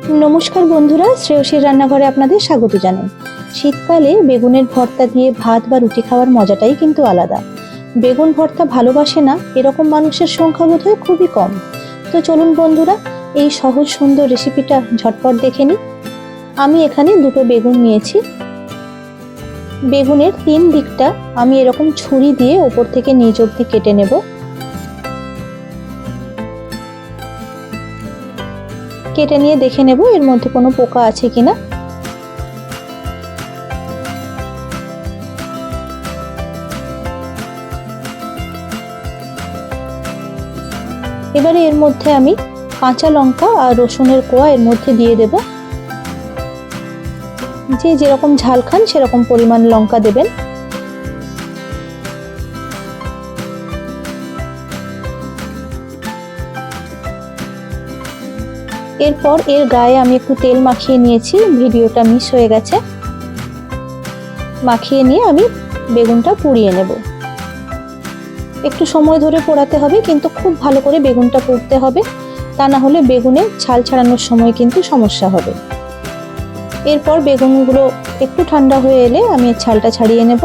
নমস্কার বন্ধুরা, শ্রেয়সীর রান্নাঘরে আপনাদের স্বাগত জানাই। শীতকালে বেগুনের ভর্তা দিয়ে ভাত বা রুটি খাওয়ার মজাটাই কিন্তু আলাদা। বেগুন ভর্তা ভালোবাসে না এরকম মানুষের সংখ্যা বোধহয় খুবই কম। তো চলুন বন্ধুরা, এই সহজ সুন্দর রেসিপিটা ঝটপট দেখে নিই। আমি এখানে দুটো বেগুন নিয়েছি। বেগুনের 3 দিকটা আমি এরকম ছুরি দিয়ে ওপর থেকে নিচ অবধি কেটে নেব। কেটে নিয়ে দেখে নেব এর মধ্যে কোনো পোকা আছে কিনা। এবারে এর মধ্যে আমি কাঁচা লঙ্কা আর রসুনের কোয়া এর মধ্যে দিয়ে দেব। যে যেরকম ঝাল খান সেরকম পরিমাণ লঙ্কা দেবেন। এরপর এর গায়ে আমি একটু তেল মাখিয়ে নিয়েছি, ভিডিওটা মিস হয়ে গেছে। মাখিয়ে নিয়ে আমি বেগুনটা পুড়িয়ে নেব। একটু সময় ধরে পোড়াতে হবে, কিন্তু খুব ভালো করে বেগুনটা পুড়তে হবে, তা না হলে বেগুনে ছাল ছাড়ানোর সময় কিন্তু সমস্যা হবে। এরপর বেগুনগুলো একটু ঠান্ডা হয়ে এলে আমি এর ছালটা ছাড়িয়ে নেব।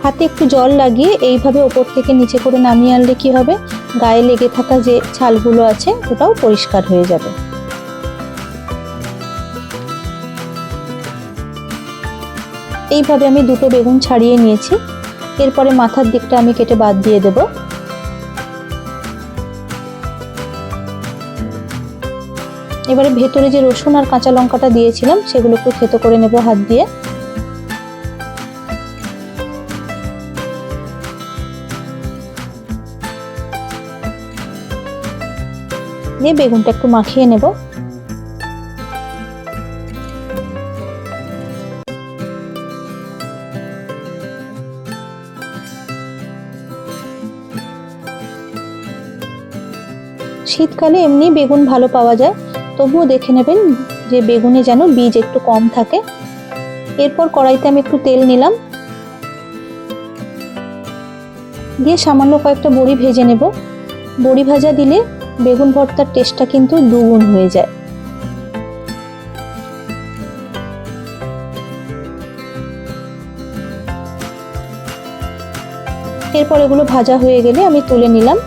হাতে একটু জল লাগিয়ে এইভাবে ওপর থেকে নিচে করে নামিয়ে আনলে কি হবে, গায়ে লেগে থাকা যে ছালগুলো আছে ওটাও পরিষ্কার হয়ে যাবে। এইভাবে আমি দুটো বেগুন ছাড়িয়ে নিয়েছি। এরপরে মাথার দিকটা আমি কেটে বাদ দিয়ে দেব। এবারে ভেতরে যে রসুন আর কাঁচা লঙ্কাটা দিয়েছিলাম সেগুলো একটু থেতো করে নেব হাত দিয়ে। দিয়ে বেগুনটা একটু মাখিয়ে নেব। শীতকালে এমনি বেগুন ভালো পাওয়া যায়, তবুও দেখে নেবেন যে বেগুনে যেন বীজ একটু কম থাকে। এরপর কড়াইতে আমি একটু তেল নিলাম, দিয়ে সামান্য কয়েকটা বড়ি ভেজে নেব। বড়ি ভাজা দিলে বেগুন ভর্তার টেস্টটা কিন্তু দ্বিগুণ হয়ে যায়। এরপর এগুলো ভাজা হয়ে গেলে আমি তুলে নিলাম।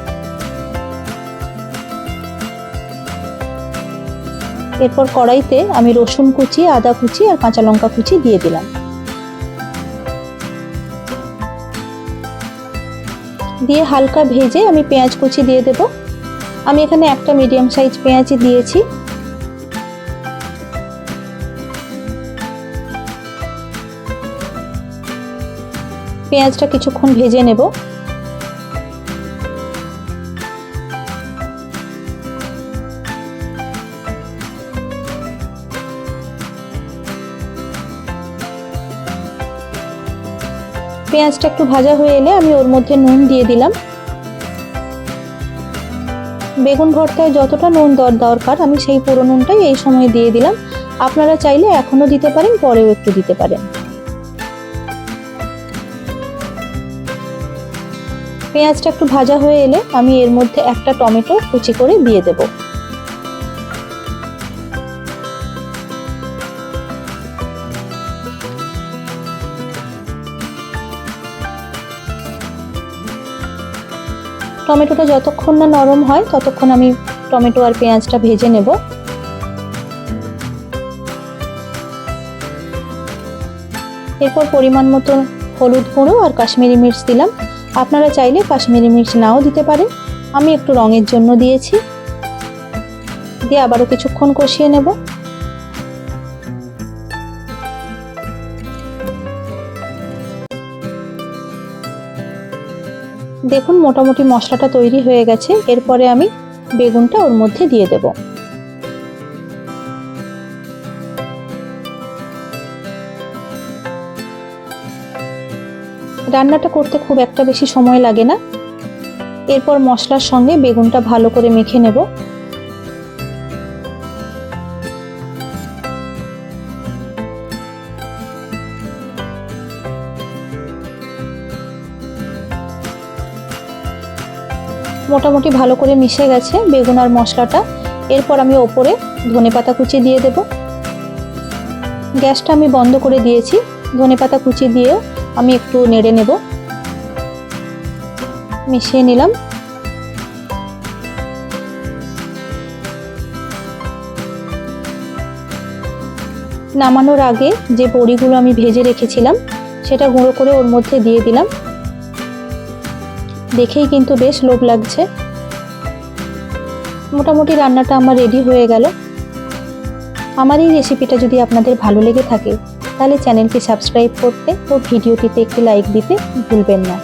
এরপর কড়াইতে আমি রসুন কুচি, আদা কুচি আর কাঁচা লঙ্কা কুচি দিয়ে দিলাম। দিয়ে হালকা ভেজে আমি পেঁয়াজ কুচি দিয়ে দেব। আমি এখানে একটা মিডিয়াম সাইজ পেঁয়াজই দিয়েছি। পেঁয়াজটা কিছুক্ষণ ভেজে নেব। পেঁয়াজটা একটু ভাজা হয়ে এলে আমি ওর মধ্যে নুন দিয়ে দিলাম। বেগুন ভর্তায় যতটা নুন দরকার আমি সেই পুরো নুনটাই এই সময় দিয়ে দিলাম। আপনারা চাইলে এখনো দিতে পারেন, পরেও একটু দিতে পারেন। পেঁয়াজটা একটু ভাজা হয়ে এলে আমি এর মধ্যে একটা টমেটো কুচি করে দিয়ে দেব। টমেটোটা যতক্ষণ না নরম হয় ততক্ষণ আমি টমেটো আর পেঁয়াজটা ভেজে নেব। এরপর পরিমাণ মতো হলুদ গুঁড়ো আর কাশ্মীরি মির্চ দিলাম। আপনারা চাইলে কাশ্মীরি মির্চ নাও দিতে পারেন, আমি একটু রঙের জন্য দিয়েছি। দিয়ে আবারও কিছুক্ষণ কষিয়ে নেব। দেখুন মোটামুটি মশলাটা তৈরি হয়ে গেছে। এরপরে আমি বেগুনটা ওর মধ্যে দিয়ে দেব। রান্নাটা করতে খুব একটা বেশি সময় লাগে না। এরপর মশলার সঙ্গে বেগুনটা ভালো করে মেখে নেব। মোটামুটি ভালো করে মিশে গেছে বেগুন আর মশলাটা। এরপর আমি ওপরে ধনেপাতা কুচি দিয়ে দেব। গ্যাসটা আমি বন্ধ করে দিয়েছি। ধনেপাতা কুচি দিয়েও আমি একটু নেড়ে নেব। মিশিয়ে নিলাম। নামানোর আগে যে বড়িগুলো আমি ভেজে রেখেছিলাম সেটা গুঁড়ো করে ওর মধ্যে দিয়ে দিলাম। দেখেই কিন্তু বেশ লোভ লাগছে। মোটামুটি রান্নাটা আমার রেডি হয়ে গেল। আমার এই রেসিপিটা যদি আপনাদের ভালো লেগে থাকে তাহলে চ্যানেলটি সাবস্ক্রাইব করতে ও ভিডিওটিতে একটি লাইক দিতে ভুলবেন না।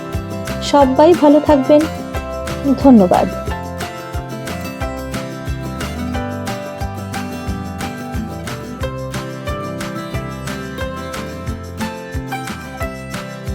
সবাই ভালো থাকবেন। ধন্যবাদ।